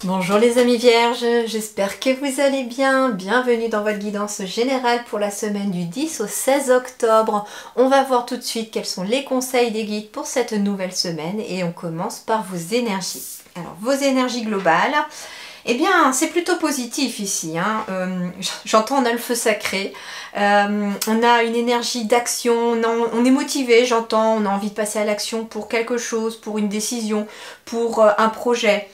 Bonjour les amis vierges, j'espère que vous allez bien. Bienvenue dans votre guidance générale pour la semaine du 10 au 16 octobre. On va voir tout de suite quels sont les conseils des guides pour cette nouvelle semaine et on commence par vos énergies. Alors vos énergies globales, eh bien c'est plutôt positif ici. J'entends on a le feu sacré, on a une énergie d'action, on est motivé, j'entends, on a envie de passer à l'action pour quelque chose, pour une décision, pour un projet.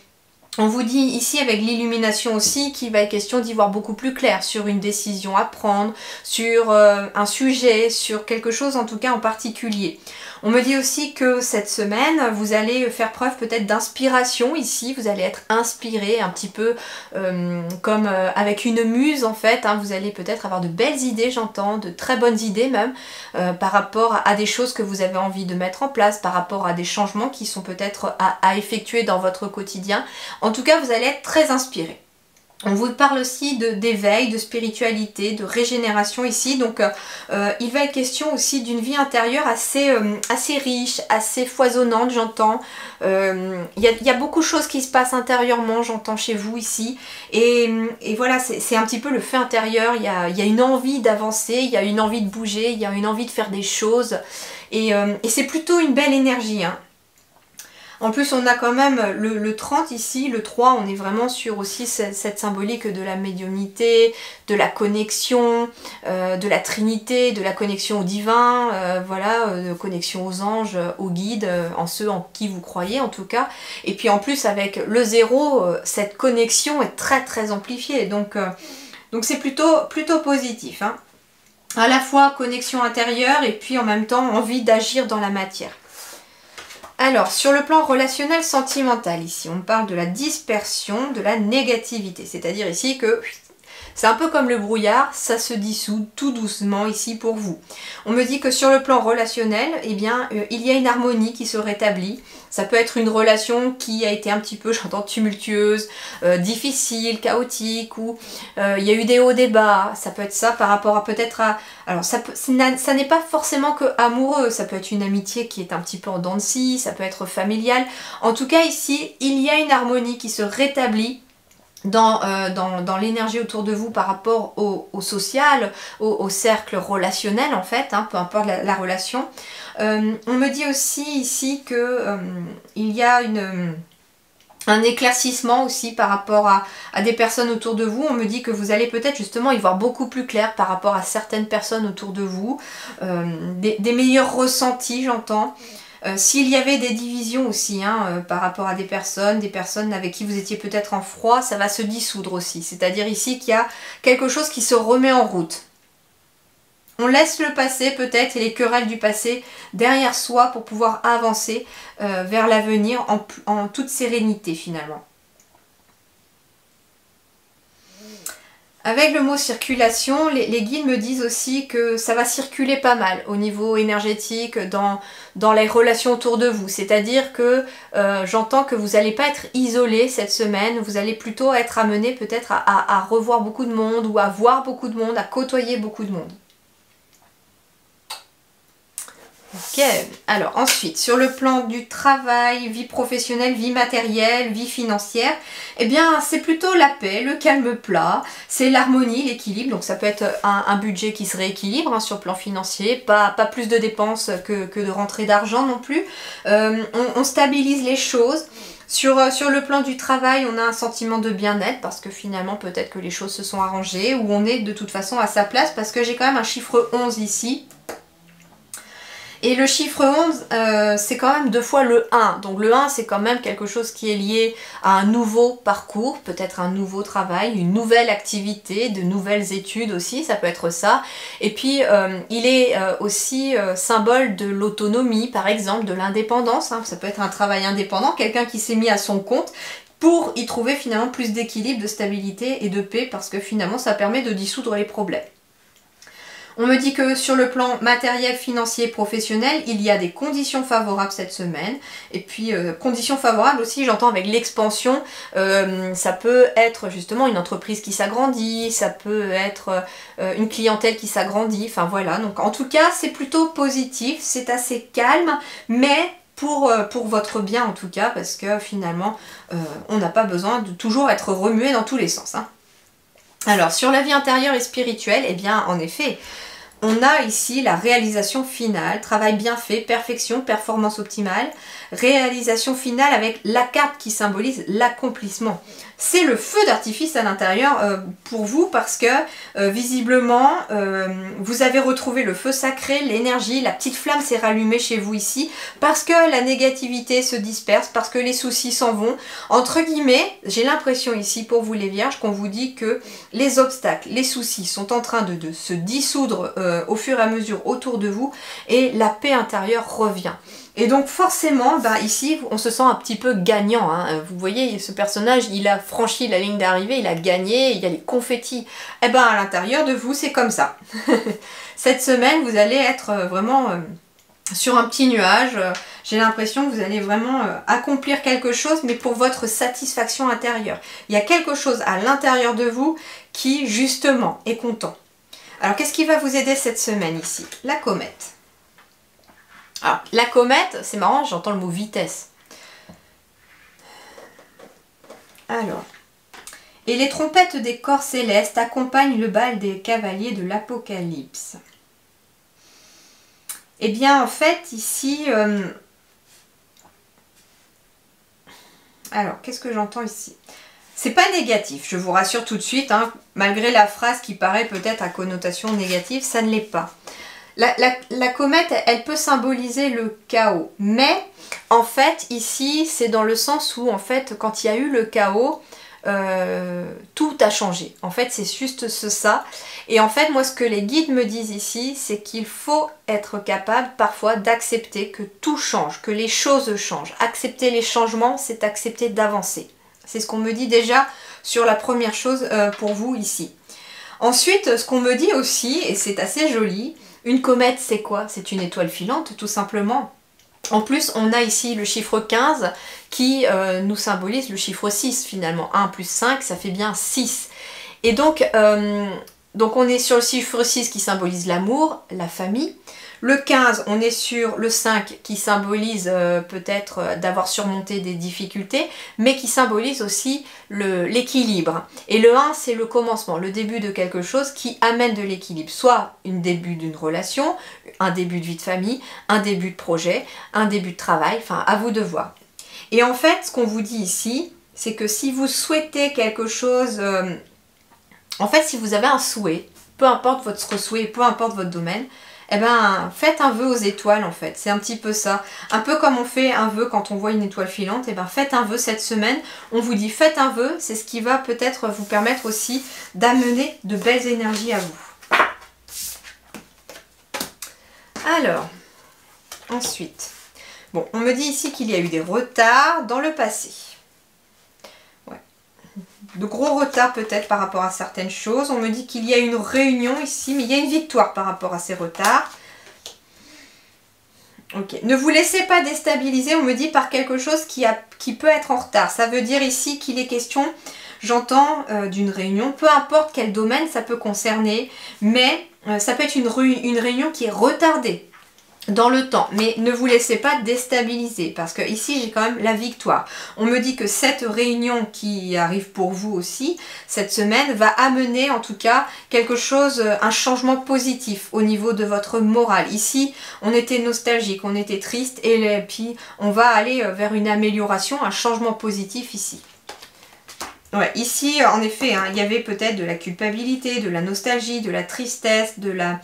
On vous dit ici avec l'illumination aussi qu'il va être question d'y voir beaucoup plus clair sur une décision à prendre, sur un sujet, sur quelque chose en tout cas en particulier. On me dit aussi que cette semaine, vous allez faire preuve peut-être d'inspiration ici, vous allez être inspiré un petit peu comme avec une muse en fait, vous allez peut-être avoir de belles idées, j'entends, de très bonnes idées même, par rapport à des choses que vous avez envie de mettre en place, par rapport à des changements qui sont peut-être à effectuer dans votre quotidien. En tout cas, vous allez être très inspiré. On vous parle aussi d'éveil, de spiritualité, de régénération ici. Donc, il va être question aussi d'une vie intérieure assez riche, assez foisonnante, j'entends. Il y a beaucoup de choses qui se passent intérieurement, j'entends chez vous ici. Et voilà, c'est un petit peu le feu intérieur. Il y a une envie d'avancer, il y a une envie de bouger, il y a une envie de faire des choses. Et c'est plutôt une belle énergie, En plus, on a quand même le 30 ici, le 3, on est vraiment sur aussi cette symbolique de la médiumnité, de la connexion, de la Trinité, de la connexion au divin, de connexion aux anges, aux guides, en ceux en qui vous croyez en tout cas. Et puis en plus, avec le 0, cette connexion est très très amplifiée, donc c'est plutôt positif. À la fois connexion intérieure et puis en même temps envie d'agir dans la matière. Alors, sur le plan relationnel sentimental, ici, on parle de la dispersion, de la négativité. C'est-à-dire ici que c'est un peu comme le brouillard, ça se dissout tout doucement ici pour vous. On me dit que sur le plan relationnel, eh bien, il y a une harmonie qui se rétablit. Ça peut être une relation qui a été un petit peu, j'entends, tumultueuse, difficile, chaotique, ou il y a eu des hauts, des bas. Ça peut être ça par rapport à peut-être à... Alors, ça n'est pas forcément que amoureux, ça peut être une amitié qui est un petit peu en dents de scie, ça peut être familial. En tout cas, ici, il y a une harmonie qui se rétablit dans l'énergie autour de vous par rapport au social, au cercle relationnel en fait, peu importe la relation. On me dit aussi ici que il y a un éclaircissement aussi par rapport à des personnes autour de vous. On me dit que vous allez peut-être justement y voir beaucoup plus clair par rapport à certaines personnes autour de vous, des meilleurs ressentis, j'entends. S'il y avait des divisions aussi par rapport à des personnes avec qui vous étiez peut-être en froid, ça va se dissoudre aussi. C'est-à-dire ici qu'il y a quelque chose qui se remet en route. On laisse le passé peut-être et les querelles du passé derrière soi pour pouvoir avancer vers l'avenir en toute sérénité finalement. Avec le mot circulation, les guides me disent aussi que ça va circuler pas mal au niveau énergétique dans les relations autour de vous. C'est-à-dire que j'entends que vous n'allez pas être isolé cette semaine, vous allez plutôt être amené peut-être à revoir beaucoup de monde ou à voir beaucoup de monde, à côtoyer beaucoup de monde. Ok, alors ensuite, sur le plan du travail, vie professionnelle, vie matérielle, vie financière, eh bien c'est plutôt la paix, le calme plat, c'est l'harmonie, l'équilibre, donc ça peut être un budget qui se rééquilibre sur le plan financier, pas plus de dépenses que de rentrée d'argent non plus, on stabilise les choses. Sur le plan du travail, on a un sentiment de bien-être parce que finalement peut-être que les choses se sont arrangées ou on est de toute façon à sa place parce que j'ai quand même un chiffre 11 ici. Et le chiffre 11, c'est quand même 2 fois le 1. Donc le 1, c'est quand même quelque chose qui est lié à un nouveau parcours, peut-être un nouveau travail, une nouvelle activité, de nouvelles études aussi, ça peut être ça. Et puis, il est aussi symbole de l'autonomie, par exemple, de l'indépendance. Ça peut être un travail indépendant, quelqu'un qui s'est mis à son compte pour y trouver finalement plus d'équilibre, de stabilité et de paix, parce que finalement, ça permet de dissoudre les problèmes. On me dit que sur le plan matériel, financier, professionnel, il y a des conditions favorables cette semaine. Et puis, conditions favorables aussi, j'entends avec l'expansion, ça peut être justement une entreprise qui s'agrandit, ça peut être une clientèle qui s'agrandit, enfin voilà. Donc en tout cas, c'est plutôt positif, c'est assez calme, mais pour votre bien en tout cas, parce que finalement, on n'a pas besoin de toujours être remué dans tous les sens, hein. Alors, sur la vie intérieure et spirituelle, eh bien, en effet, on a ici la réalisation finale, travail bien fait, perfection, performance optimale, réalisation finale avec la carte qui symbolise l'accomplissement. C'est le feu d'artifice à l'intérieur pour vous parce que visiblement vous avez retrouvé le feu sacré, l'énergie, la petite flamme s'est rallumée chez vous ici parce que la négativité se disperse, parce que les soucis s'en vont. Entre guillemets, j'ai l'impression ici pour vous les vierges qu'on vous dit que les obstacles, les soucis sont en train de se dissoudre au fur et à mesure autour de vous et la paix intérieure revient. Et donc forcément, bah, ici, on se sent un petit peu gagnant, hein. Vous voyez, ce personnage, il a franchi la ligne d'arrivée, il a gagné, il y a les confettis. Et ben à l'intérieur de vous, c'est comme ça. Cette semaine, vous allez être vraiment sur un petit nuage. J'ai l'impression que vous allez vraiment accomplir quelque chose, mais pour votre satisfaction intérieure. Il y a quelque chose à l'intérieur de vous qui, justement, est content. Alors, qu'est-ce qui va vous aider cette semaine ici? La comète. Alors, la comète, c'est marrant, j'entends le mot vitesse. Alors, et les trompettes des corps célestes accompagnent le bal des cavaliers de l'Apocalypse. Eh bien, en fait, ici... Alors, qu'est-ce que j'entends ici? C'est pas négatif, je vous rassure tout de suite, hein, malgré la phrase qui paraît peut-être à connotation négative, ça ne l'est pas. La comète, elle peut symboliser le chaos, mais en fait, ici, c'est dans le sens où, en fait, quand il y a eu le chaos, tout a changé. En fait, c'est juste ça. Et en fait, moi, ce que les guides me disent ici, c'est qu'il faut être capable, parfois, d'accepter que tout change, que les choses changent. Accepter les changements, c'est accepter d'avancer. C'est ce qu'on me dit déjà sur la première chose pour vous ici. Ensuite, ce qu'on me dit aussi, et c'est assez joli, une comète, c'est quoi? C'est une étoile filante, tout simplement. En plus, on a ici le chiffre 15 qui nous symbolise le chiffre 6 finalement. 1 plus 5, ça fait bien 6. Et donc on est sur le chiffre 6 qui symbolise l'amour, la famille. Le 15, on est sur le 5 qui symbolise peut-être d'avoir surmonté des difficultés, mais qui symbolise aussi l'équilibre. Et le 1, c'est le commencement, le début de quelque chose qui amène de l'équilibre. Soit un début d'une relation, un début de vie de famille, un début de projet, un début de travail, enfin à vous de voir. Et en fait, ce qu'on vous dit ici, c'est que si vous souhaitez quelque chose, en fait si vous avez un souhait, peu importe votre souhait, peu importe votre domaine, eh ben, faites un vœu aux étoiles en fait, c'est un petit peu ça. Un peu comme on fait un vœu quand on voit une étoile filante, eh ben, faites un vœu cette semaine. On vous dit faites un vœu, c'est ce qui va peut-être vous permettre aussi d'amener de belles énergies à vous. Alors, ensuite, bon, on me dit ici qu'il y a eu des retards dans le passé. Ouais. De gros retards peut-être par rapport à certaines choses. On me dit qu'il y a une réunion ici, mais il y a une victoire par rapport à ces retards. Ok. Ne vous laissez pas déstabiliser, on me dit, par quelque chose qui peut être en retard. Ça veut dire ici qu'il est question, j'entends, d'une réunion, peu importe quel domaine ça peut concerner, mais ça peut être une réunion qui est retardée dans le temps, mais ne vous laissez pas déstabiliser parce que ici j'ai quand même la victoire. On me dit que cette réunion qui arrive pour vous aussi cette semaine va amener en tout cas quelque chose, un changement positif au niveau de votre morale. Ici on était nostalgique, on était triste et puis on va aller vers une amélioration, un changement positif ici. Ouais, ici en effet hein, il y avait peut-être de la culpabilité, de la nostalgie, de la tristesse, de la...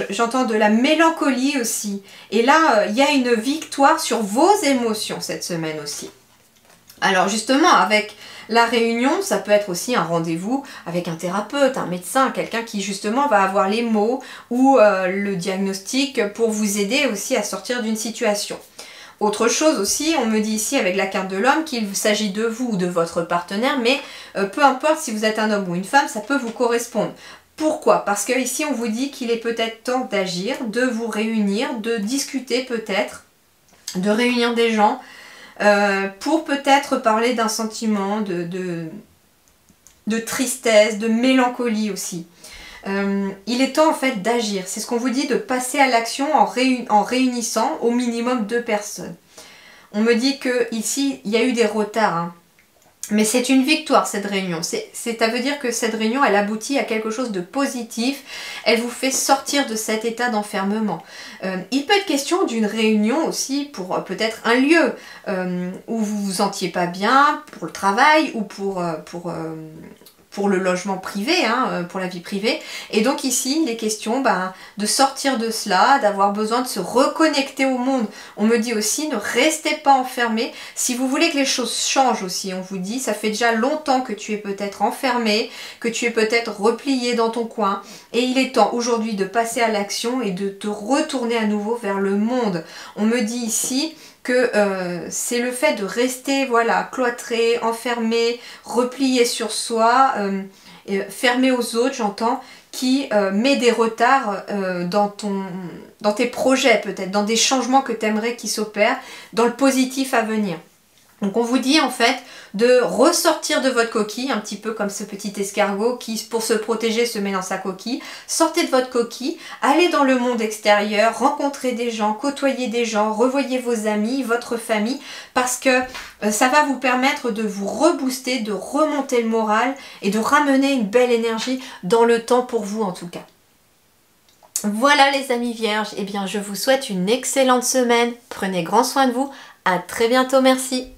J'entends de la mélancolie aussi. Et là, il y a une victoire sur vos émotions cette semaine aussi. Alors justement, avec la réunion, ça peut être aussi un rendez-vous avec un thérapeute, un médecin, quelqu'un qui justement va avoir les mots ou le diagnostic pour vous aider aussi à sortir d'une situation. Autre chose aussi, on me dit ici avec la carte de l'homme qu'il s'agit de vous ou de votre partenaire, mais peu importe si vous êtes un homme ou une femme, ça peut vous correspondre. Pourquoi? Parce que ici on vous dit qu'il est peut-être temps d'agir, de vous réunir, de discuter peut-être, de réunir des gens pour peut-être parler d'un sentiment de tristesse, de mélancolie aussi. Il est temps en fait d'agir, c'est ce qu'on vous dit, de passer à l'action en réunissant au minimum 2 personnes. On me dit que ici, il y a eu des retards, hein. Mais c'est une victoire cette réunion. Ça veut dire que cette réunion, elle aboutit à quelque chose de positif. Elle vous fait sortir de cet état d'enfermement. Il peut être question d'une réunion aussi pour peut-être un lieu où vous vous sentiez pas bien, pour le travail ou pour le logement privé, hein, pour la vie privée. Et donc ici, il est question de sortir de cela, d'avoir besoin de se reconnecter au monde. On me dit aussi, ne restez pas enfermé. Si vous voulez que les choses changent aussi, on vous dit, ça fait déjà longtemps que tu es peut-être enfermé, que tu es peut-être replié dans ton coin. Et il est temps aujourd'hui de passer à l'action et de te retourner à nouveau vers le monde. On me dit ici que c'est le fait de rester cloîtré, enfermé, replié sur soi, fermé aux autres, j'entends, qui met des retards dans tes projets peut-être, dans des changements que tu aimerais qu'ils s'opèrent, dans le positif à venir. Donc on vous dit en fait de ressortir de votre coquille, un petit peu comme ce petit escargot qui pour se protéger se met dans sa coquille. Sortez de votre coquille, allez dans le monde extérieur, rencontrez des gens, côtoyez des gens, revoyez vos amis, votre famille, parce que ça va vous permettre de vous rebooster, de remonter le moral et de ramener une belle énergie dans le temps pour vous en tout cas. Voilà les amis vierges, eh bien je vous souhaite une excellente semaine, prenez grand soin de vous, à très bientôt, merci.